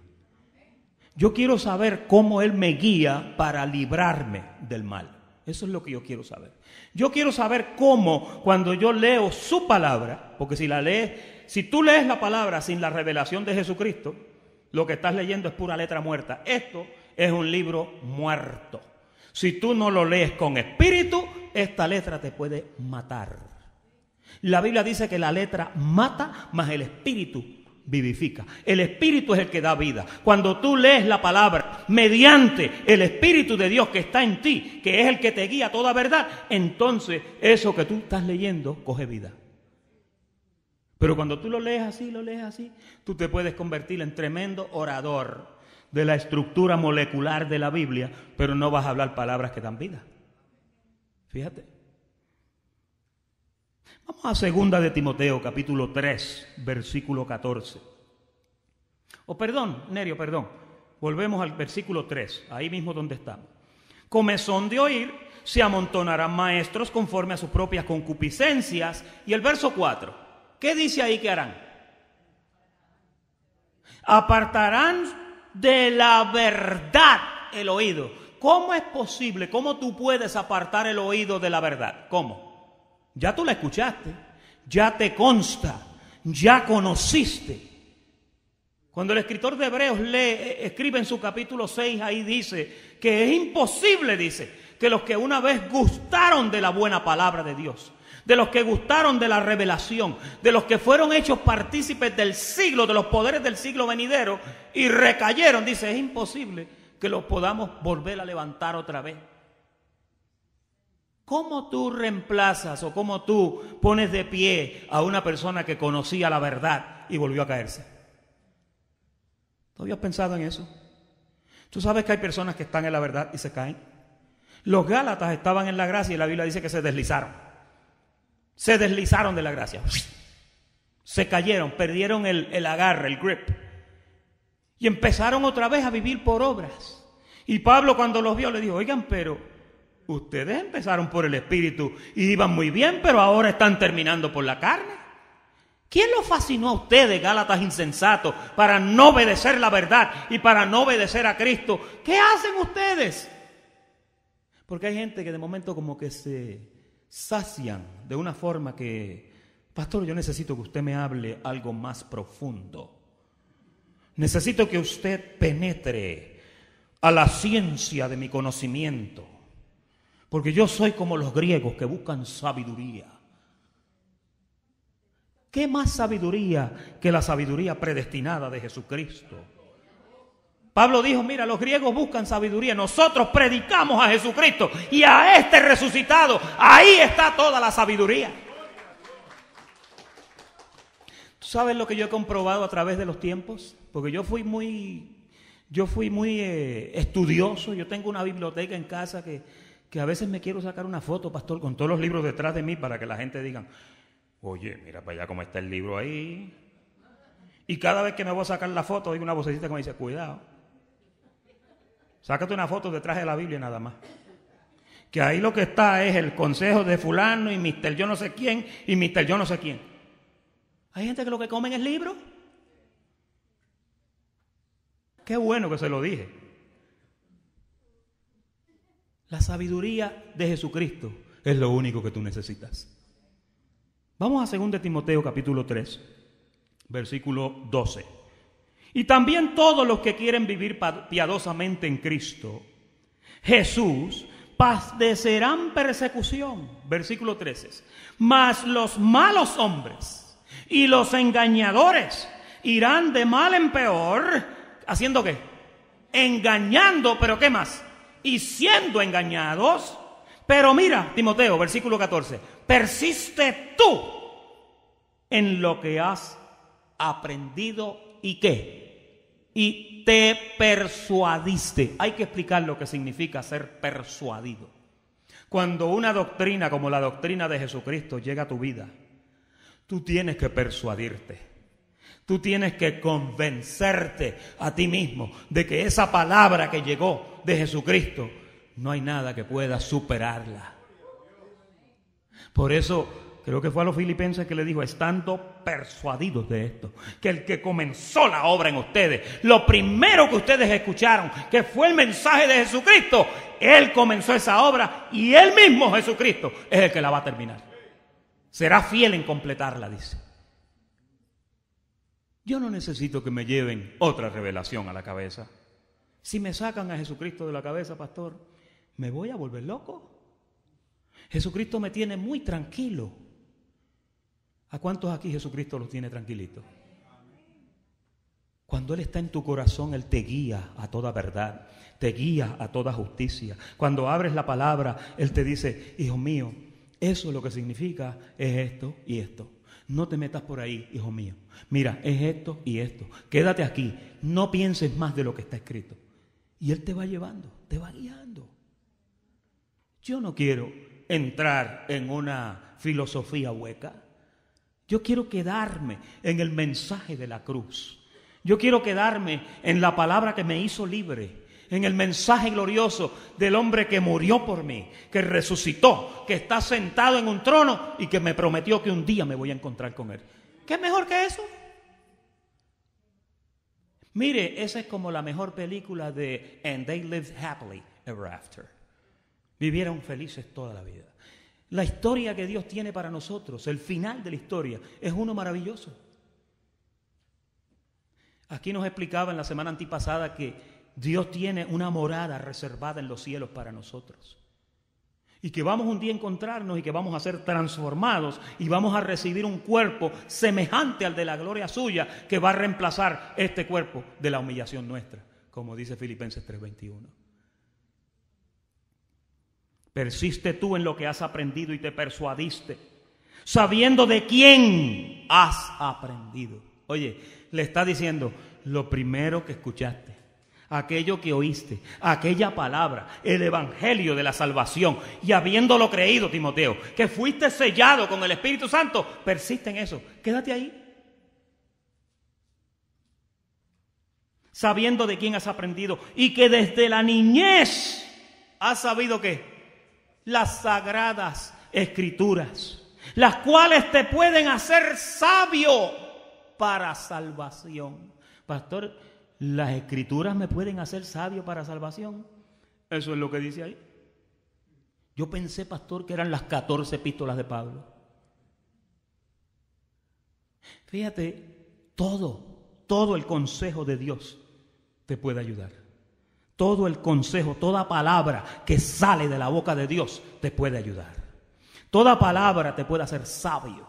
Yo quiero saber cómo Él me guía para librarme del mal. Eso es lo que yo quiero saber. Yo quiero saber cómo cuando yo leo su palabra, porque si tú lees la palabra sin la revelación de Jesucristo, lo que estás leyendo es pura letra muerta. Esto es un libro muerto. Si tú no lo lees con espíritu, esta letra te puede matar. La Biblia dice que la letra mata, mas el espíritu vivifica. El espíritu es el que da vida. Cuando tú lees la palabra mediante el espíritu de Dios que está en ti, que es el que te guía a toda verdad, entonces eso que tú estás leyendo coge vida. Pero cuando tú lo lees así, tú te puedes convertir en tremendo orador de la estructura molecular de la Biblia, pero no vas a hablar palabras que dan vida. Fíjate. Vamos a 2 de Timoteo, capítulo 3, versículo 14. Nerio, volvemos al versículo 3, ahí mismo donde estamos. Comezón de oír, se amontonarán maestros conforme a sus propias concupiscencias. Y el verso 4, ¿qué dice ahí que harán? Apartarán de la verdad el oído. ¿Cómo es posible? ¿Cómo tú puedes apartar el oído de la verdad? ¿Cómo? Ya tú la escuchaste, ya te consta, ya conociste. Cuando el escritor de Hebreos escribe en su capítulo 6, ahí dice que es imposible, dice, que los que una vez gustaron de la buena palabra de Dios, de los que gustaron de la revelación, de los que fueron hechos partícipes del siglo, de los poderes del siglo venidero y recayeron, dice, es imposible que los podamos volver a levantar otra vez. ¿Cómo tú reemplazas o cómo tú pones de pie a una persona que conocía la verdad y volvió a caerse? ¿Tú habías pensado en eso? ¿Tú sabes que hay personas que están en la verdad y se caen? Los Gálatas estaban en la gracia y la Biblia dice que se deslizaron. Se deslizaron de la gracia. Se cayeron, perdieron el agarre, el grip. Y empezaron otra vez a vivir por obras. Y Pablo cuando los vio le dijo, oigan, pero ustedes empezaron por el Espíritu y iban muy bien, pero ahora están terminando por la carne. ¿Quién los fascinó a ustedes, Gálatas insensatos, para no obedecer la verdad y para no obedecer a Cristo? ¿Qué hacen ustedes? Porque hay gente que de momento como que se sacian de una forma que, pastor, yo necesito que usted me hable algo más profundo. Necesito que usted penetre a la ciencia de mi conocimiento. Porque yo soy como los griegos que buscan sabiduría. ¿Qué más sabiduría que la sabiduría predestinada de Jesucristo? Pablo dijo, mira, los griegos buscan sabiduría, nosotros predicamos a Jesucristo y a este resucitado. Ahí está toda la sabiduría. ¿Tú sabes lo que yo he comprobado a través de los tiempos? Porque yo fui muy estudioso. Yo tengo una biblioteca en casa que a veces me quiero sacar una foto, pastor, con todos los libros detrás de mí para que la gente diga, oye, mira para allá cómo está el libro ahí. Y cada vez que me voy a sacar la foto, hay una vocecita que me dice, cuidado. Sácate una foto detrás de la Biblia nada más. Que ahí lo que está es el consejo de fulano y Mr. yo no sé quién y Mr. yo no sé quién. Hay gente que lo que comen es libro. Qué bueno que se lo dije. La sabiduría de Jesucristo es lo único que tú necesitas. Vamos a 2 Timoteo capítulo 3, versículo 12. Y también todos los que quieren vivir piadosamente en Cristo Jesús padecerán persecución. Versículo 13. Mas los malos hombres y los engañadores irán de mal en peor, ¿haciendo qué? Engañando, pero ¿qué más? Y siendo engañados. Pero mira, Timoteo, versículo 14, persiste tú en lo que has aprendido y ¿qué? Y te persuadiste. Hay que explicar lo que significa ser persuadido. Cuando una doctrina como la doctrina de Jesucristo llega a tu vida, tú tienes que persuadirte. Tú tienes que convencerte a ti mismo de que esa palabra que llegó de Jesucristo, no hay nada que pueda superarla. Por eso, creo que fue a los filipenses que le dijo, estando persuadidos de esto, que el que comenzó la obra en ustedes, lo primero que ustedes escucharon, que fue el mensaje de Jesucristo, Él comenzó esa obra y Él mismo, Jesucristo, es el que la va a terminar. Será fiel en completarla, dice. Yo no necesito que me lleven otra revelación a la cabeza. Si me sacan a Jesucristo de la cabeza, pastor, me voy a volver loco. Jesucristo me tiene muy tranquilo. ¿A cuántos aquí Jesucristo los tiene tranquilitos? Cuando Él está en tu corazón, Él te guía a toda verdad, te guía a toda justicia. Cuando abres la palabra, Él te dice, hijo mío, eso lo que significa es esto y esto. No te metas por ahí, hijo mío. Mira, es esto y esto. Quédate aquí. No pienses más de lo que está escrito. Y Él te va llevando, te va guiando. Yo no quiero entrar en una filosofía hueca. Yo quiero quedarme en el mensaje de la cruz. Yo quiero quedarme en la palabra que me hizo libre, en el mensaje glorioso del hombre que murió por mí, que resucitó, que está sentado en un trono y que me prometió que un día me voy a encontrar con Él. ¿Qué es mejor que eso? Mire, esa es como la mejor película de And They Lived Happily Ever After. Vivieron felices toda la vida. La historia que Dios tiene para nosotros, el final de la historia, es uno maravilloso. Aquí nos explicaba en la semana antipasada que Dios tiene una morada reservada en los cielos para nosotros. Y que vamos un día a encontrarnos y que vamos a ser transformados y vamos a recibir un cuerpo semejante al de la gloria suya que va a reemplazar este cuerpo de la humillación nuestra, como dice Filipenses 3:21. Persiste tú en lo que has aprendido y te persuadiste, sabiendo de quién has aprendido. Oye, le está diciendo lo primero que escuchaste, aquello que oíste, aquella palabra, el evangelio de la salvación, y habiéndolo creído, Timoteo, que fuiste sellado con el Espíritu Santo, persiste en eso, quédate ahí. Sabiendo de quién has aprendido y que desde la niñez has sabido que las sagradas escrituras, las cuales te pueden hacer sabio para salvación. Pastor, ¿las escrituras me pueden hacer sabio para salvación? Eso es lo que dice ahí. Yo pensé, pastor, que eran las 14 epístolas de Pablo. Fíjate, todo el consejo de Dios te puede ayudar. Todo el consejo, toda palabra que sale de la boca de Dios te puede ayudar. Toda palabra te puede hacer sabio.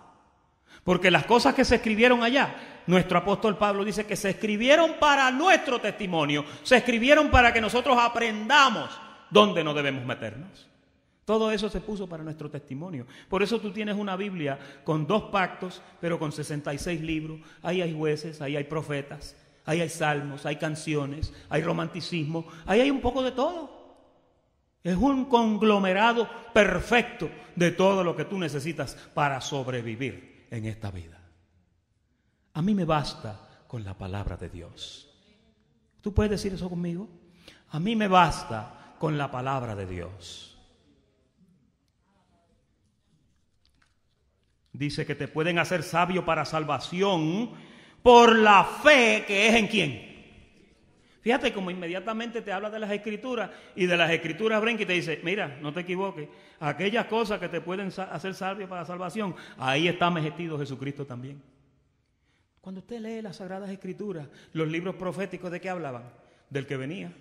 Porque las cosas que se escribieron allá, nuestro apóstol Pablo dice que se escribieron para nuestro testimonio, se escribieron para que nosotros aprendamos dónde no debemos meternos. Todo eso se puso para nuestro testimonio. Por eso tú tienes una Biblia con 2 pactos, pero con 66 libros. Ahí hay jueces, ahí hay profetas, ahí hay salmos, hay canciones, hay romanticismo, ahí hay un poco de todo. Es un conglomerado perfecto de todo lo que tú necesitas para sobrevivir en esta vida. A mí me basta con la palabra de Dios. ¿Tú puedes decir eso conmigo? A mí me basta con la palabra de Dios. Dice que te pueden hacer sabio para salvación por la fe que es ¿en quién? Fíjate como inmediatamente te habla de las Escrituras y de las Escrituras brinca y te dice, mira, no te equivoques, aquellas cosas que te pueden hacer salvo para la salvación, ahí está metido Jesucristo también. Cuando usted lee las Sagradas Escrituras, los libros proféticos, ¿de qué hablaban? Del que venía.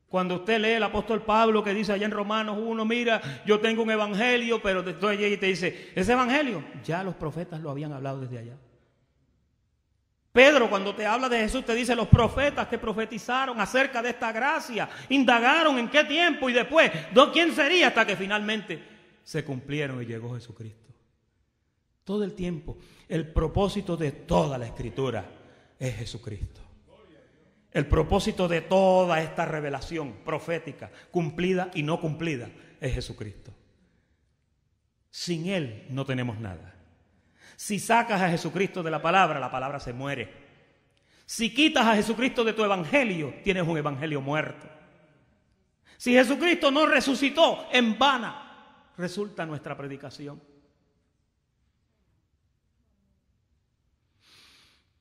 Cuando usted lee el apóstol Pablo que dice allá en Romanos 1, mira, yo tengo un evangelio, pero después llega y te dice, ese evangelio, ya los profetas lo habían hablado desde allá. Pedro, cuando te habla de Jesús, te dice, los profetas que profetizaron acerca de esta gracia, indagaron en qué tiempo y después, ¿quién sería? Hasta que finalmente se cumplieron y llegó Jesucristo. Todo el tiempo, el propósito de toda la Escritura es Jesucristo. El propósito de toda esta revelación profética, cumplida y no cumplida, es Jesucristo. Sin Él no tenemos nada. Si sacas a Jesucristo de la palabra se muere. Si quitas a Jesucristo de tu evangelio, tienes un evangelio muerto. Si Jesucristo no resucitó, en vana resulta nuestra predicación.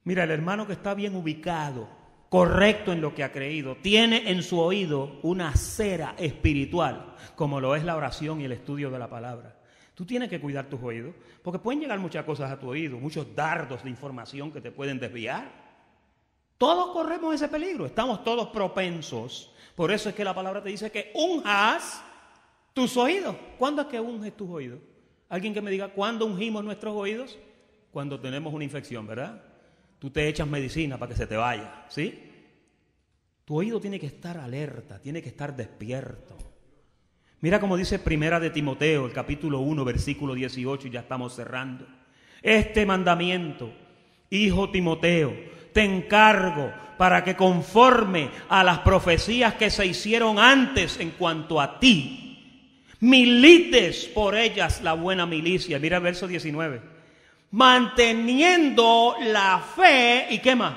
Mira, el hermano que está bien ubicado, correcto en lo que ha creído, tiene en su oído una cera espiritual, como lo es la oración y el estudio de la palabra. Tú tienes que cuidar tus oídos, porque pueden llegar muchas cosas a tu oído, muchos dardos de información que te pueden desviar. Todos corremos ese peligro, estamos todos propensos. Por eso es que la palabra te dice que unjas tus oídos. ¿Cuándo es que unges tus oídos? Alguien que me diga, ¿cuándo ungimos nuestros oídos? Cuando tenemos una infección, ¿verdad? Tú te echas medicina para que se te vaya, ¿sí? Tu oído tiene que estar alerta, tiene que estar despierto. Mira cómo dice Primera de Timoteo, el capítulo 1, versículo 18, y ya estamos cerrando. Este mandamiento, hijo Timoteo, te encargo para que conforme a las profecías que se hicieron antes en cuanto a ti, milites por ellas la buena milicia. Mira el verso 19. Manteniendo la fe, ¿y qué más?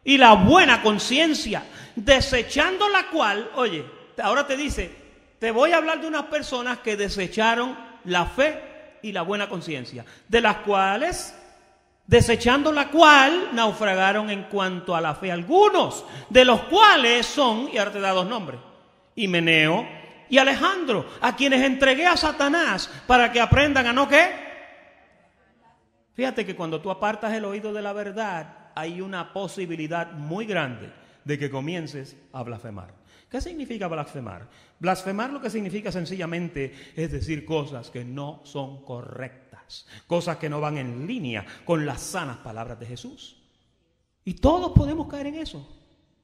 Y la buena conciencia, desechando la cual, oye, ahora te dice, te voy a hablar de unas personas que desecharon la fe y la buena conciencia, de las cuales, desechando la cual, naufragaron en cuanto a la fe algunos, de los cuales son, y ahora te da dos nombres, Himeneo y Alejandro, a quienes entregué a Satanás para que aprendan a no qué. Fíjate que cuando tú apartas el oído de la verdad, hay una posibilidad muy grande de que comiences a blasfemar. ¿Qué significa blasfemar? Blasfemar lo que significa sencillamente es decir cosas que no son correctas, cosas que no van en línea con las sanas palabras de Jesús. Y todos podemos caer en eso.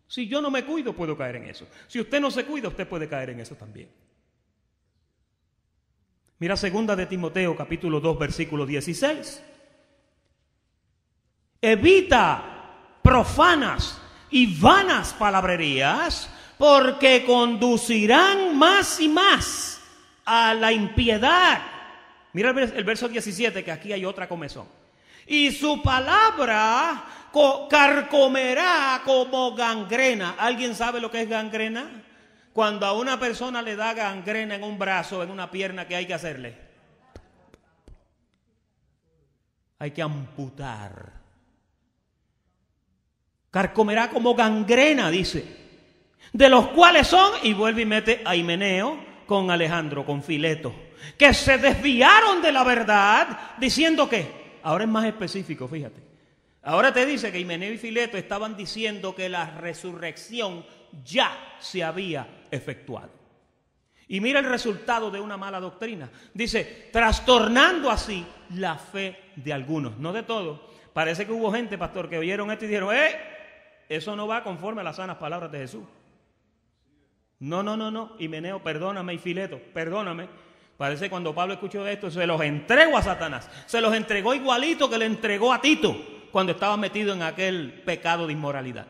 Si yo no me cuido, puedo caer en eso. Si usted no se cuida, usted puede caer en eso también. Mira 2 de Timoteo, capítulo 2, versículo 16. Evita profanas y vanas palabrerías, porque conducirán más y más a la impiedad. Mira el verso 17, que aquí hay otra comezón. Y su palabra carcomerá como gangrena. ¿Alguien sabe lo que es gangrena? Cuando a una persona le da gangrena en un brazo, en una pierna, ¿qué hay que hacerle? Hay que amputar. Carcomerá como gangrena, dice. De los cuales son, y vuelve y mete a Himeneo con Alejandro, con Fileto, que se desviaron de la verdad, diciendo que, ahora es más específico, fíjate. Ahora te dice que Himeneo y Fileto estaban diciendo que la resurrección ya se había efectuado. Y mira el resultado de una mala doctrina. Dice, trastornando así la fe de algunos, no de todos. Parece que hubo gente, pastor, que oyeron esto y dijeron, eso no va conforme a las sanas palabras de Jesús. No, Himeneo, perdóname, y Fileto, perdóname. Parece que cuando Pablo escuchó esto, se los entregó a Satanás. Se los entregó igualito que le entregó a Tito cuando estaba metido en aquel pecado de inmoralidad.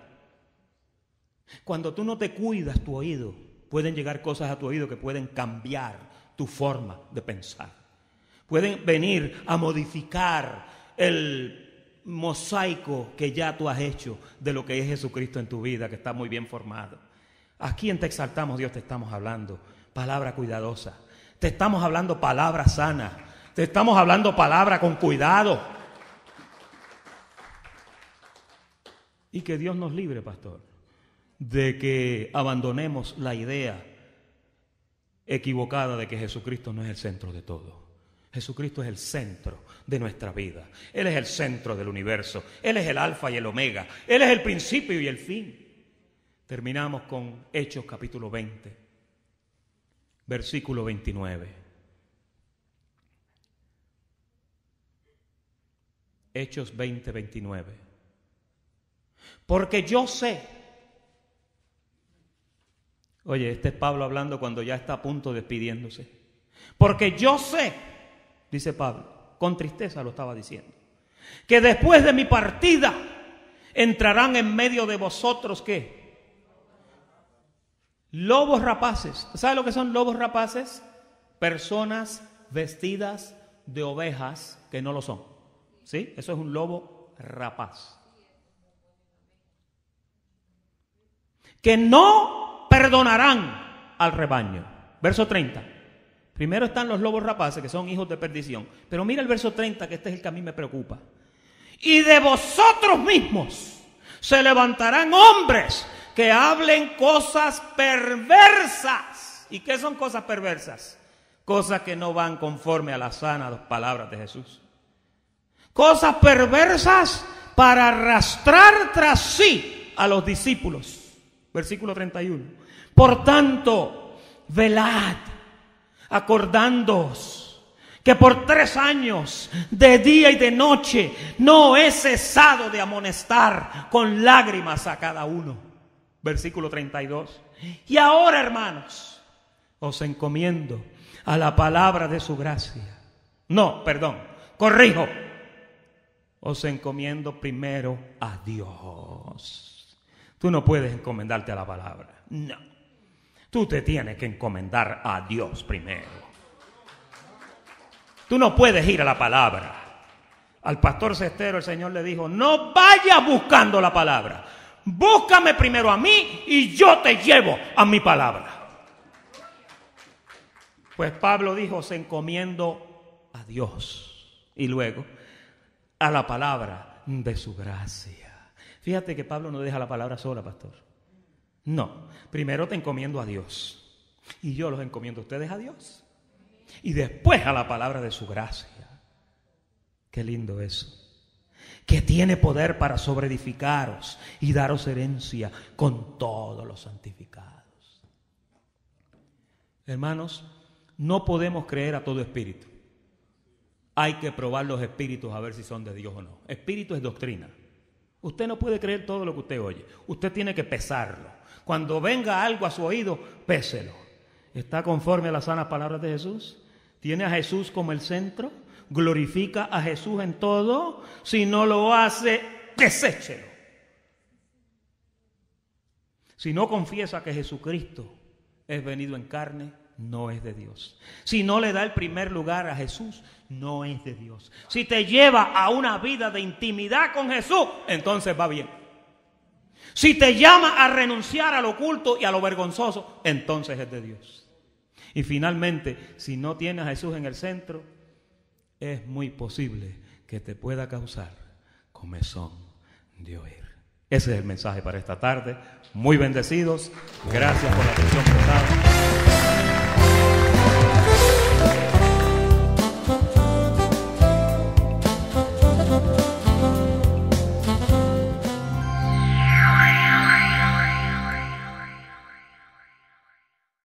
Cuando tú no te cuidas tu oído, pueden llegar cosas a tu oído que pueden cambiar tu forma de pensar. Pueden venir a modificar el mosaico que ya tú has hecho de lo que es Jesucristo en tu vida, que está muy bien formado. Aquí en Te Exaltamos Dios te estamos hablando palabra cuidadosa, te estamos hablando palabra sana, te estamos hablando palabra con cuidado. Y que Dios nos libre, pastor, de que abandonemos la idea equivocada de que Jesucristo no es el centro de todo. Jesucristo es el centro de nuestra vida. Él es el centro del universo. Él es el alfa y el omega. Él es el principio y el fin. Terminamos con Hechos capítulo 20, versículo 29. Hechos 20, 29. Porque yo sé. Oye, este es Pablo hablando cuando ya está a punto de despidiéndose. Porque yo sé, dice Pablo, con tristeza lo estaba diciendo, que después de mi partida entrarán en medio de vosotros, ¿qué? Lobos rapaces. ¿Sabe lo que son lobos rapaces? Personas vestidas de ovejas que no lo son. ¿Sí? Eso es un lobo rapaz. Que no perdonarán al rebaño. Verso 30. Primero están los lobos rapaces, que son hijos de perdición. Pero mira el verso 30, que este es el que a mí me preocupa. Y de vosotros mismos se levantarán hombres que hablen cosas perversas. ¿Y qué son cosas perversas? Cosas que no van conforme a las sanas palabras de Jesús. Cosas perversas para arrastrar tras sí a los discípulos. Versículo 31. Por tanto, velad, acordándoos que por 3 años, de día y de noche, no he cesado de amonestar con lágrimas a cada uno. Versículo 32. Y ahora, hermanos, os encomiendo a la palabra de su gracia. No, perdón, corrijo. Os encomiendo primero a Dios. Tú no puedes encomendarte a la palabra. No. Tú te tienes que encomendar a Dios primero. Tú no puedes ir a la palabra. Al pastor Cestero el Señor le dijo, no vayas buscando la palabra. Búscame primero a mí y yo te llevo a mi palabra. Pues Pablo dijo, os encomiendo a Dios. Y luego, a la palabra de su gracia. Fíjate que Pablo no deja la palabra sola, pastor. No, primero te encomiendo a Dios. Y yo los encomiendo a ustedes a Dios. Y después a la palabra de su gracia. Qué lindo eso. Que tiene poder para sobreedificaros y daros herencia con todos los santificados. Hermanos, no podemos creer a todo espíritu. Hay que probar los espíritus a ver si son de Dios o no. Espíritu es doctrina. Usted no puede creer todo lo que usted oye. Usted tiene que pesarlo. Cuando venga algo a su oído, péselo. ¿Está conforme a las sanas palabras de Jesús? ¿Tiene a Jesús como el centro? ¿Glorifica a Jesús en todo? Si no lo hace, deséchelo. Si no confiesa que Jesucristo es venido en carne, no es de Dios. Si no le da el primer lugar a Jesús, no es de Dios. Si te lleva a una vida de intimidad con Jesús, entonces va bien. Si te llama a renunciar a lo oculto y a lo vergonzoso, entonces es de Dios. Y finalmente, si no tienes a Jesús en el centro, es muy posible que te pueda causar comezón de oír. Ese es el mensaje para esta tarde. Muy bendecidos. Gracias por la atención prestada.